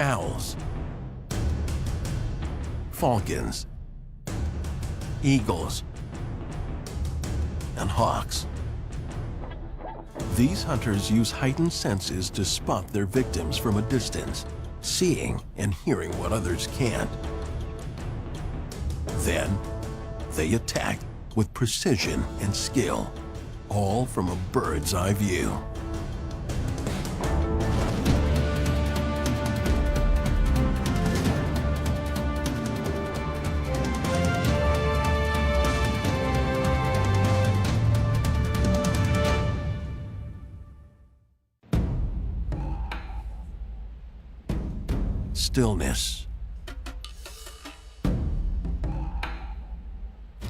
owls, falcons, eagles, and hawks. These hunters use heightened senses to spot their victims from a distance, seeing and hearing what others can't. Then, they attack with precision and skill, all from a bird's eye view. Stillness.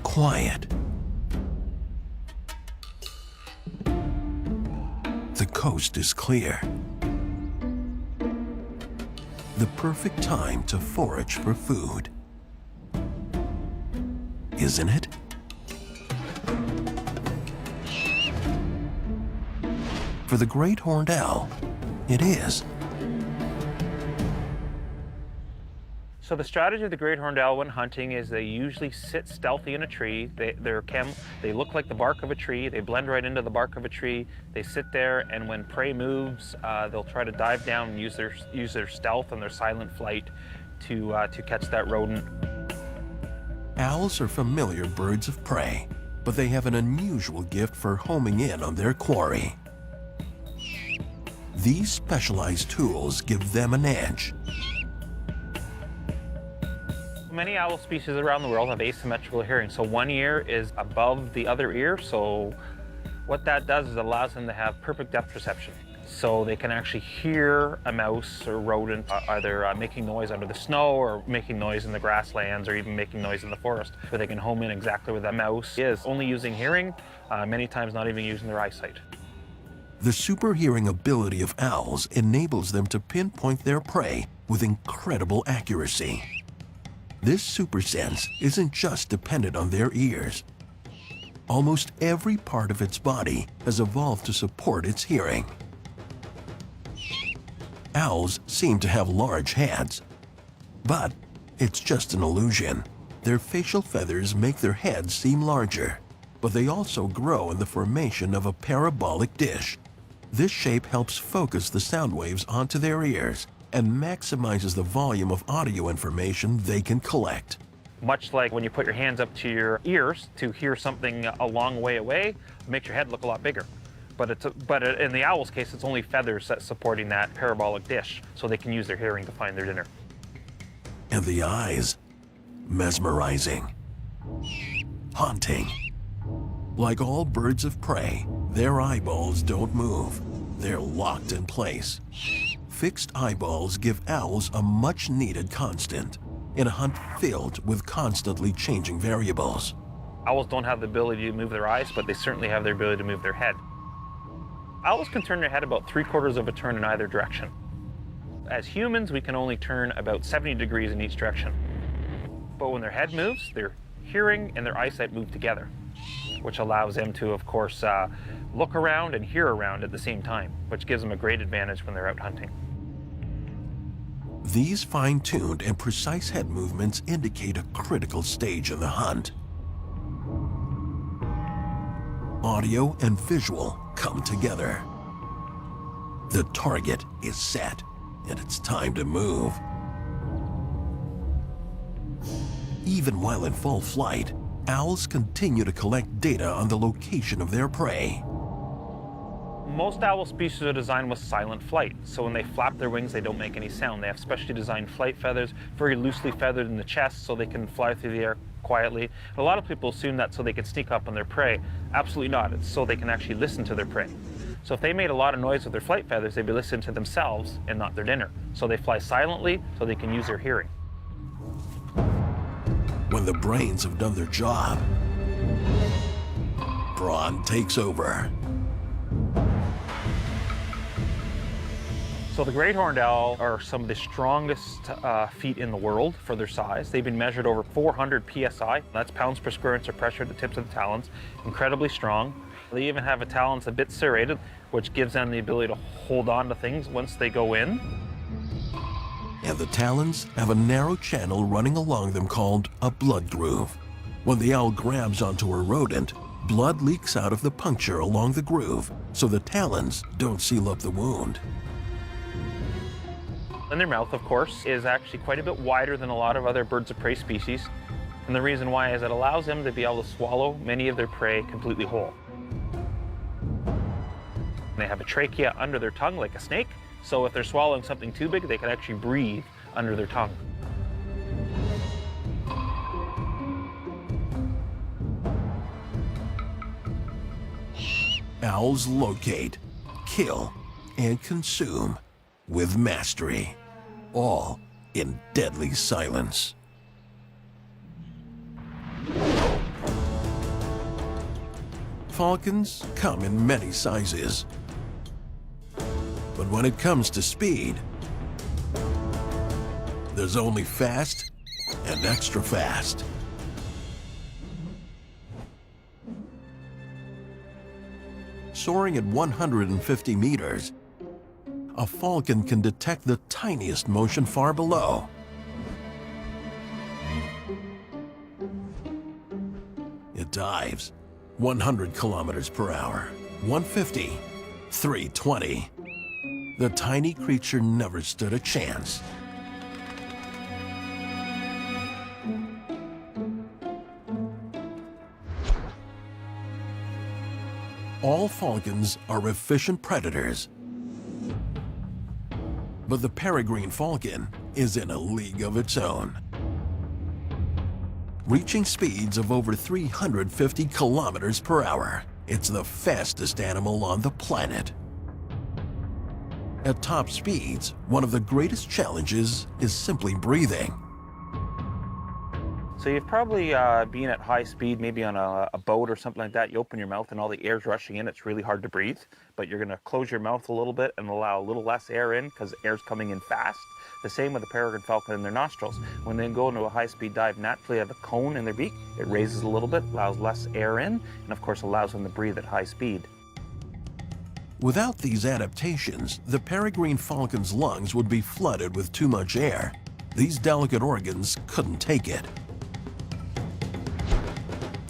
Quiet. The coast is clear. The perfect time to forage for food. Isn't it? For the great horned owl, it is. So the strategy of the great horned owl when hunting is they usually sit stealthy in a tree. They look like the bark of a tree. They blend right into the bark of a tree. They sit there, and when prey moves, they'll try to dive down and use their stealth and their silent flight to catch that rodent. Owls are familiar birds of prey, but they have an unusual gift for homing in on their quarry. These specialized tools give them an edge. Many owl species around the world have asymmetrical hearing. So one ear is above the other ear. So what that does is it allows them to have perfect depth perception. So they can actually hear a mouse or rodent either making noise under the snow or making noise in the grasslands or even making noise in the forest, where they can home in exactly where the mouse is, only using hearing, many times not even using their eyesight. The super hearing ability of owls enables them to pinpoint their prey with incredible accuracy. This super sense isn't just dependent on their ears. Almost every part of its body has evolved to support its hearing. Owls seem to have large heads, but it's just an illusion. Their facial feathers make their heads seem larger, but they also grow in the formation of a parabolic dish. This shape helps focus the sound waves onto their ears and maximizes the volume of audio information they can collect. Much like when you put your hands up to your ears to hear something a long way away, it makes your head look a lot bigger. But in the owl's case, it's only feathers that's supporting that parabolic dish, so they can use their hearing to find their dinner. And the eyes, mesmerizing, haunting. Like all birds of prey, their eyeballs don't move. They're locked in place. Fixed eyeballs give owls a much-needed constant in a hunt filled with constantly changing variables. Owls don't have the ability to move their eyes, but they certainly have the ability to move their head. Owls can turn their head about 3/4 of a turn in either direction. As humans, we can only turn about 70 degrees in each direction. But when their head moves, their hearing and their eyesight move together, which allows them to, of course, look around and hear around at the same time, which gives them a great advantage when they're out hunting. These fine-tuned and precise head movements indicate a critical stage in the hunt. Audio and visual come together. The target is set, and it's time to move. Even while in full flight, owls continue to collect data on the location of their prey. Most owl species are designed with silent flight, so when they flap their wings, they don't make any sound. They have specially designed flight feathers, very loosely feathered in the chest, so they can fly through the air quietly. And a lot of people assume that so they can sneak up on their prey. Absolutely not. It's so they can actually listen to their prey. So if they made a lot of noise with their flight feathers, they'd be listening to themselves and not their dinner. So they fly silently so they can use their hearing. When the brains have done their job, brawn takes over. So the great horned owl are some of the strongest feet in the world for their size. They've been measured over 400 psi. That's pounds per square inch of pressure at the tips of the talons. Incredibly strong. They even have a talons a bit serrated, which gives them the ability to hold on to things once they go in. and the talons have a narrow channel running along them called a blood groove. When the owl grabs onto a rodent, blood leaks out of the puncture along the groove, so the talons don't seal up the wound. And their mouth, of course, is actually quite a bit wider than a lot of other birds of prey species. And the reason why is it allows them to be able to swallow many of their prey completely whole. They have a trachea under their tongue like a snake, so if they're swallowing something too big, they can actually breathe under their tongue. Owls locate, kill, and consume with mastery, all in deadly silence. Falcons come in many sizes, but when it comes to speed, there's only fast and extra fast. Soaring at 150 meters, a falcon can detect the tiniest motion far below. It dives 100 kilometers per hour, 150, 320. The tiny creature never stood a chance. All falcons are efficient predators, but the peregrine falcon is in a league of its own. Reaching speeds of over 350 kilometers per hour, it's the fastest animal on the planet. At top speeds, one of the greatest challenges is simply breathing. So you've probably been at high speed, maybe on a boat or something like that. You open your mouth and all the air's rushing in. It's really hard to breathe, but you're gonna close your mouth a little bit and allow a little less air in because air's coming in fast. The same with the peregrine falcon in their nostrils. When they go into a high-speed dive, naturally have a cone in their beak. It raises a little bit, allows less air in, and of course allows them to breathe at high speed. Without these adaptations, the peregrine falcon's lungs would be flooded with too much air. These delicate organs couldn't take it.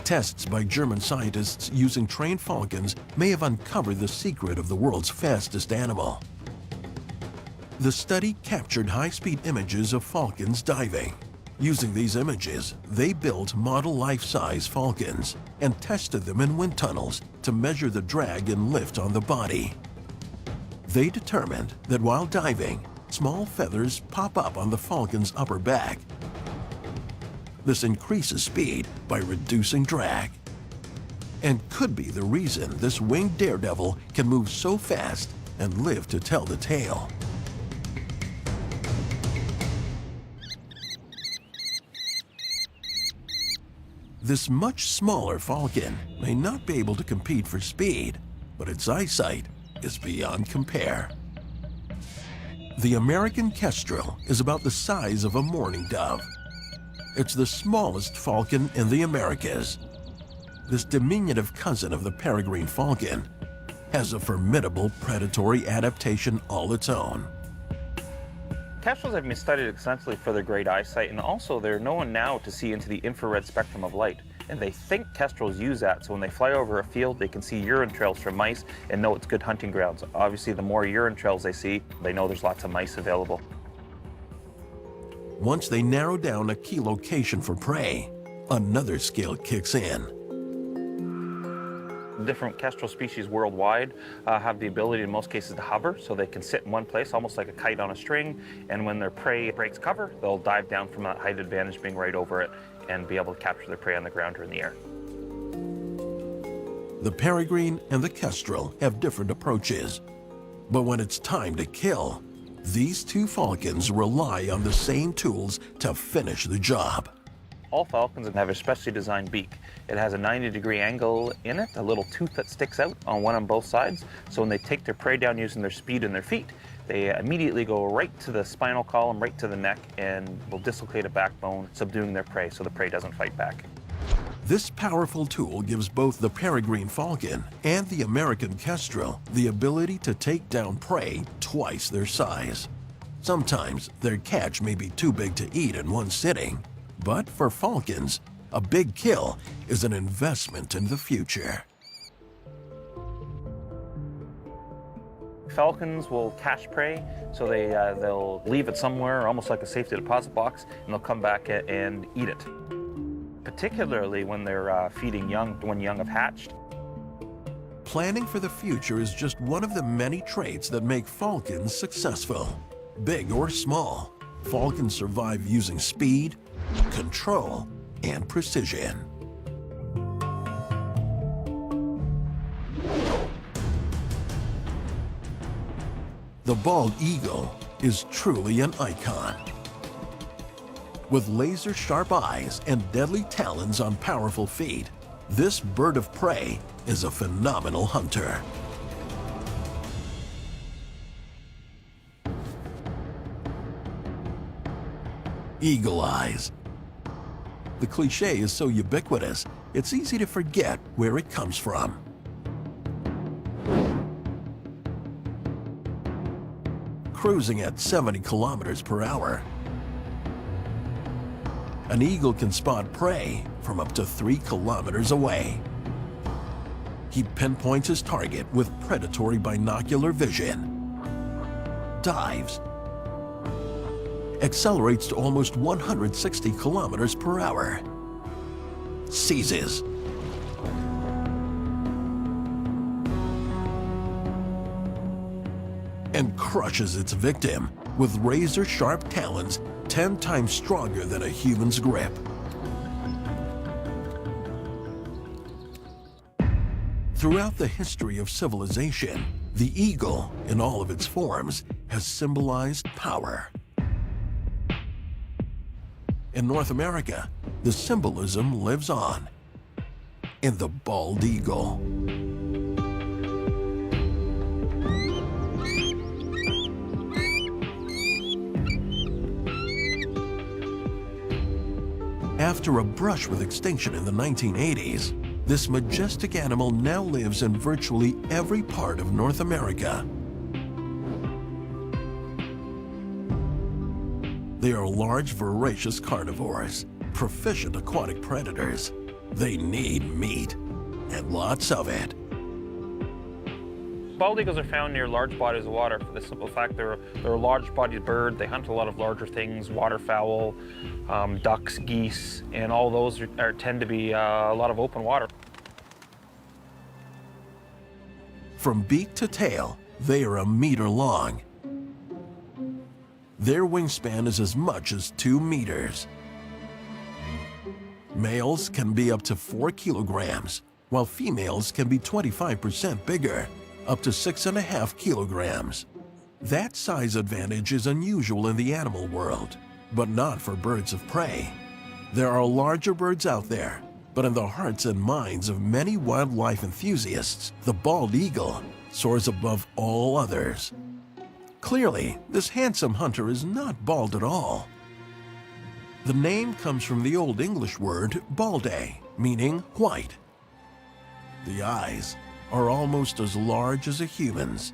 Tests by German scientists using trained falcons may have uncovered the secret of the world's fastest animal. The study captured high-speed images of falcons diving. Using these images, they built model life-size falcons and tested them in wind tunnels to measure the drag and lift on the body. They determined that while diving, small feathers pop up on the falcon's upper back. This increases speed by reducing drag, and could be the reason this winged daredevil can move so fast and live to tell the tale. This much smaller falcon may not be able to compete for speed, but its eyesight is beyond compare. The American kestrel is about the size of a mourning dove. It's the smallest falcon in the Americas. This diminutive cousin of the peregrine falcon has a formidable predatory adaptation all its own. Kestrels have been studied extensively for their great eyesight, and also they're known now to see into the infrared spectrum of light. And they think kestrels use that, so when they fly over a field, they can see urine trails from mice and know it's good hunting grounds. Obviously, the more urine trails they see, they know there's lots of mice available. Once they narrow down a key location for prey, another skill kicks in. Different kestrel species worldwide have the ability in most cases to hover, so they can sit in one place almost like a kite on a string, and when their prey breaks cover, they'll dive down from that height advantage being right over it and be able to capture their prey on the ground or in the air. The peregrine and the kestrel have different approaches, but when it's time to kill, these two falcons rely on the same tools to finish the job. All falcons have a specially designed beak. It has a 90-degree angle in it, a little tooth that sticks out on both sides. So when they take their prey down using their speed and their feet, they immediately go right to the spinal column, right to the neck, and will dislocate a backbone, subduing their prey so the prey doesn't fight back. This powerful tool gives both the peregrine falcon and the American kestrel the ability to take down prey twice their size. It's Sometimes their catch may be too big to eat in one sitting, but for falcons, a big kill is an investment in the future. Falcons will catch prey, so they'll leave it somewhere, almost like a safety deposit box, and they'll come back and eat it. Particularly when they're feeding young, when young have hatched. Planning for the future is just one of the many traits that make falcons successful. Big or small, falcons survive using speed, control, and precision. The bald eagle is truly an icon. With laser-sharp eyes and deadly talons on powerful feet, this bird of prey is a phenomenal hunter. Eagle eyes. The cliche is so ubiquitous, it's easy to forget where it comes from. Cruising at 70 kilometers per hour, an eagle can spot prey from up to 3 kilometers away. He pinpoints his target with predatory binocular vision, dives, accelerates to almost 160 kilometers per hour, seizes, and crushes its victim with razor-sharp talons 10 times stronger than a human's grip. Throughout the history of civilization, the eagle, in all of its forms, has symbolized power. In North America, the symbolism lives on in the bald eagle. After a brush with extinction in the 1980s, this majestic animal now lives in virtually every part of North America. They are large, voracious carnivores, proficient aquatic predators. They need meat, and lots of it. Bald eagles are found near large bodies of water for the simple fact they're a large-bodied bird. They hunt a lot of larger things, waterfowl, ducks, geese, and all those tend to be a lot of open water. From beak to tail, they are a meter long. Their wingspan is as much as 2 meters. Males can be up to 4 kilograms, while females can be 25% bigger, up to 6.5 kilograms. That size advantage is unusual in the animal world, but not for birds of prey. There are larger birds out there, but in the hearts and minds of many wildlife enthusiasts, the bald eagle soars above all others. Clearly, this handsome hunter is not bald at all. The name comes from the Old English word balde, meaning white. The eyes are almost as large as a human's,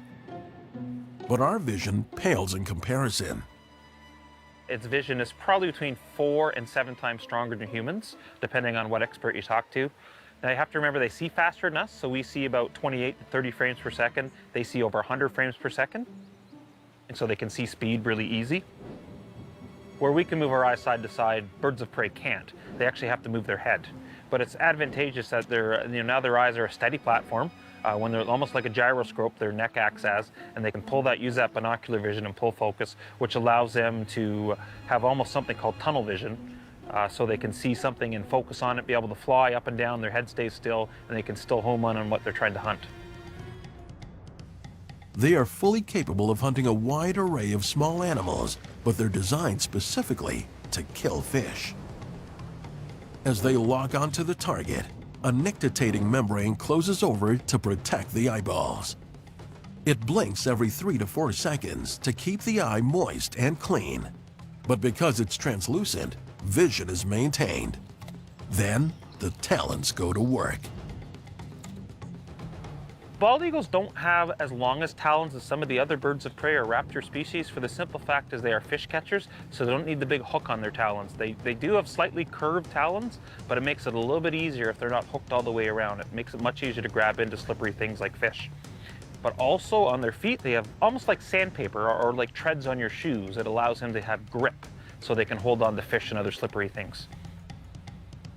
but our vision pales in comparison. Its vision is probably between 4 and 7 times stronger than humans, depending on what expert you talk to. Now you have to remember they see faster than us, so we see about 28 to 30 frames per second. They see over 100 frames per second, and so they can see speed really easy. Where we can move our eyes side to side, birds of prey can't. They actually have to move their head. But it's advantageous that now their eyes are a steady platform. When they're almost like a gyroscope, their neck acts as, and they can use that binocular vision and pull focus, which allows them to have almost something called tunnel vision. So they can see something and focus on it, be able to fly up and down, their head stays still, and they can still home in on what they're trying to hunt. They are fully capable of hunting a wide array of small animals, but they're designed specifically to kill fish. As they lock onto the target, a nictitating membrane closes over to protect the eyeballs. It blinks every 3 to 4 seconds to keep the eye moist and clean. But because it's translucent, vision is maintained. Then, the talons go to work. Bald eagles don't have as long as talons as some of the other birds of prey or raptor species for the simple fact is they are fish catchers, so they don't need the big hook on their talons. They do have slightly curved talons, but it makes it a little bit easier if they're not hooked all the way around. It makes it much easier to grab into slippery things like fish. But also on their feet, they have almost like sandpaper or like treads on your shoes. It allows them to have grip so they can hold on to fish and other slippery things.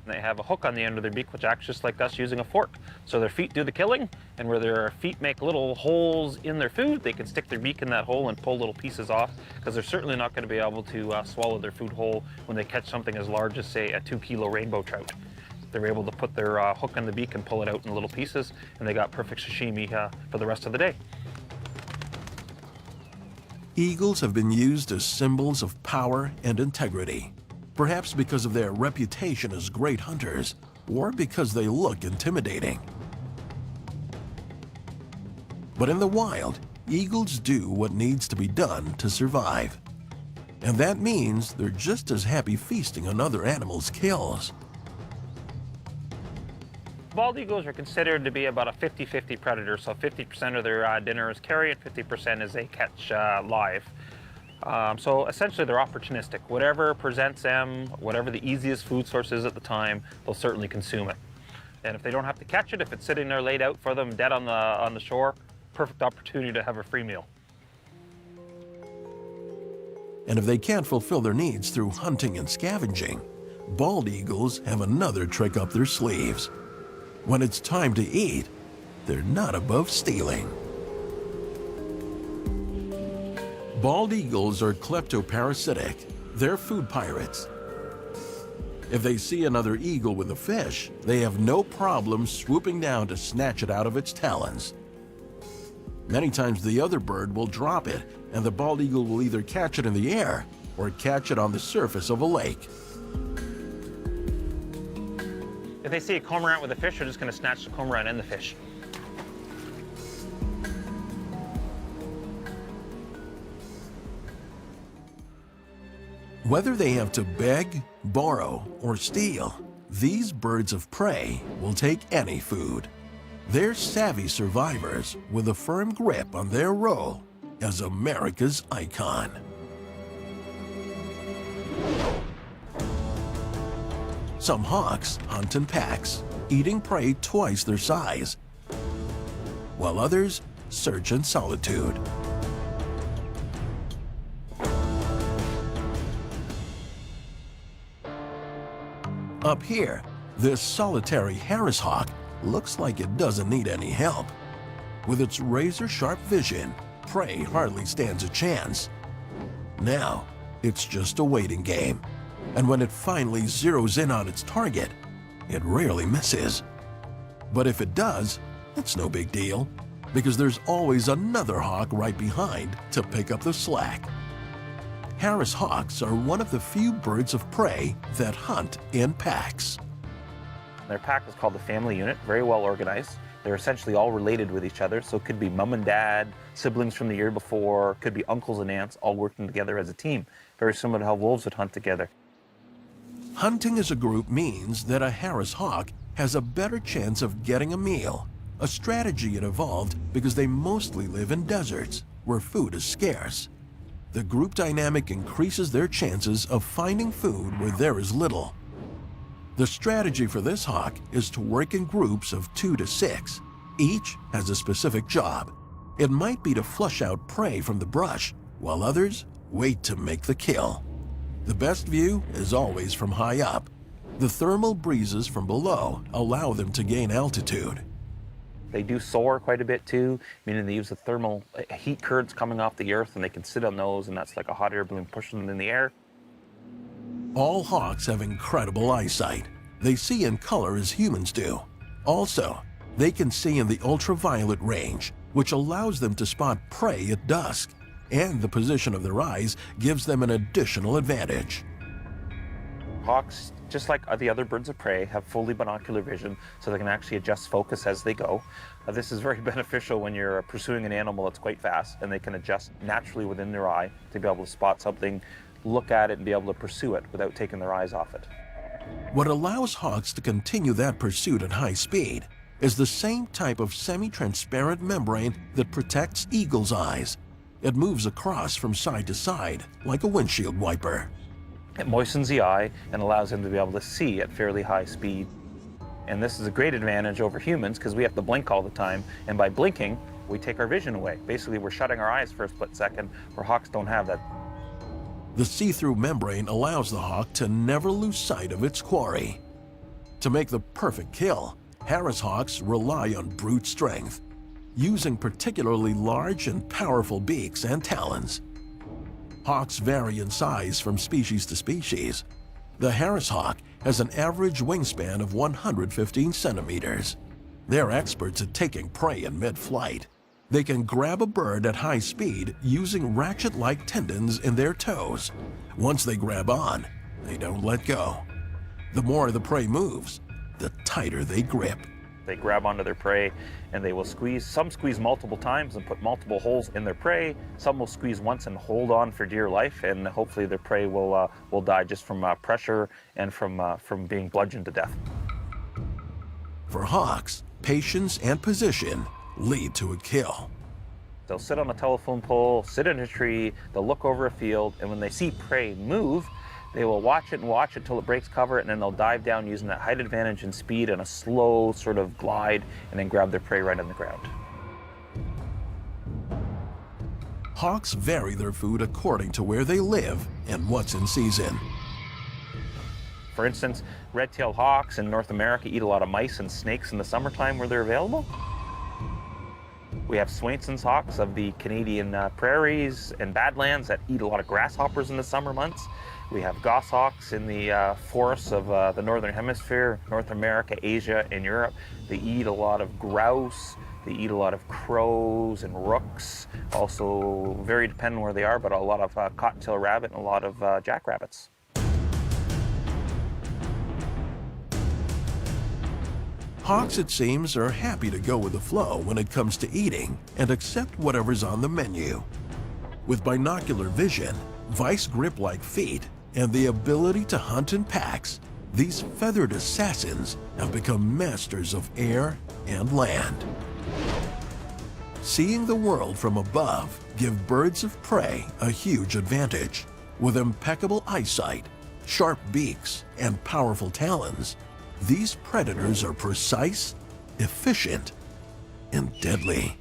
They have a hook on the end of their beak which acts just like us using a fork. So their feet do the killing, and where their feet make little holes in their food, they can stick their beak in that hole and pull little pieces off, because they're certainly not going to be able to swallow their food whole when they catch something as large as, say, a 2-kilo rainbow trout. They're able to put their hook in the beak and pull it out in little pieces, and they got perfect sashimi for the rest of the day. Eagles have been used as symbols of power and integrity, perhaps because of their reputation as great hunters, or because they look intimidating. But in the wild, eagles do what needs to be done to survive. And that means they're just as happy feasting on other animals' kills. Bald eagles are considered to be about a 50-50 predator, so 50% of their dinner is carry and 50% is they catch live. So essentially they're opportunistic. Whatever presents them, whatever the easiest food source is at the time, they'll certainly consume it. And if they don't have to catch it, if it's sitting there laid out for them dead on the shore, perfect opportunity to have a free meal. And if they can't fulfill their needs through hunting and scavenging, bald eagles have another trick up their sleeves. When it's time to eat, they're not above stealing. Bald eagles are kleptoparasitic. They're food pirates. If they see another eagle with a fish, they have no problem swooping down to snatch it out of its talons. Many times the other bird will drop it, and the bald eagle will either catch it in the air or catch it on the surface of a lake. If they see a cormorant with a fish, they're just going to snatch the cormorant and the fish. Whether they have to beg, borrow, or steal, these birds of prey will take any food. They're savvy survivors with a firm grip on their role as America's icon. Some hawks hunt in packs, eating prey twice their size, while others search in solitude. Up here, this solitary Harris hawk looks like it doesn't need any help. With its razor-sharp vision, prey hardly stands a chance. Now, it's just a waiting game, and when it finally zeroes in on its target, it rarely misses. But if it does, it's no big deal, because there's always another hawk right behind to pick up the slack. Harris hawks are one of the few birds of prey that hunt in packs. Their pack is called the family unit, very well organized. They're essentially all related with each other, so it could be mom and dad, siblings from the year before, could be uncles and aunts all working together as a team, very similar to how wolves would hunt together. Hunting as a group means that a Harris hawk has a better chance of getting a meal, a strategy it evolved because they mostly live in deserts where food is scarce. The group dynamic increases their chances of finding food where there is little. The strategy for this hawk is to work in groups of 2 to 6. Each has a specific job. It might be to flush out prey from the brush, while others wait to make the kill. The best view is always from high up. The thermal breezes from below allow them to gain altitude. They do soar quite a bit too, meaning they use the thermal heat currents coming off the earth, and they can sit on those, and that's like a hot air balloon pushing them in the air. All hawks have incredible eyesight. They see in color as humans do. Also, they can see in the ultraviolet range, which allows them to spot prey at dusk, and the position of their eyes gives them an additional advantage. Hawks, just like the other birds of prey, have fully binocular vision, so they can actually adjust focus as they go. This is very beneficial when you're pursuing an animal that's quite fast, and they can adjust naturally within their eye to be able to spot something, look at it, and be able to pursue it without taking their eyes off it. What allows hawks to continue that pursuit at high speed is the same type of semi-transparent membrane that protects eagle's eyes. It moves across from side to side like a windshield wiper. It moistens the eye and allows them to be able to see at fairly high speed. And this is a great advantage over humans because we have to blink all the time, and by blinking, we take our vision away. Basically, we're shutting our eyes for a split second, where hawks don't have that. The see-through membrane allows the hawk to never lose sight of its quarry. To make the perfect kill, Harris hawks rely on brute strength, using particularly large and powerful beaks and talons. Hawks vary in size from species to species. The Harris hawk has an average wingspan of 115 centimeters. They're experts at taking prey in mid-flight. They can grab a bird at high speed using ratchet-like tendons in their toes. Once they grab on, they don't let go. The more the prey moves, the tighter they grip. They grab onto their prey and they will squeeze. Some squeeze multiple times and put multiple holes in their prey. Some will squeeze once and hold on for dear life, and hopefully their prey will die just from pressure and from being bludgeoned to death. For hawks, patience and position lead to a kill. They'll sit on a telephone pole, sit in a tree, they'll look over a field, and when they see prey move, they will watch it and watch it till it breaks cover, and then they'll dive down using that height advantage and speed and a slow sort of glide, and then grab their prey right on the ground. Hawks vary their food according to where they live and what's in season. For instance, red-tailed hawks in North America eat a lot of mice and snakes in the summertime where they're available. We have Swainson's hawks of the Canadian prairies and badlands that eat a lot of grasshoppers in the summer months. We have goshawks in the forests of the Northern Hemisphere, North America, Asia, and Europe. They eat a lot of grouse, they eat a lot of crows and rooks, also very dependent on where they are, but a lot of cottontail rabbit and a lot of jackrabbits. Hawks, it seems, are happy to go with the flow when it comes to eating and accept whatever's on the menu. With binocular vision, vice grip-like feet, and the ability to hunt in packs, these feathered assassins have become masters of air and land. Seeing the world from above give birds of prey a huge advantage. With impeccable eyesight, sharp beaks, and powerful talons, these predators are precise, efficient, and deadly.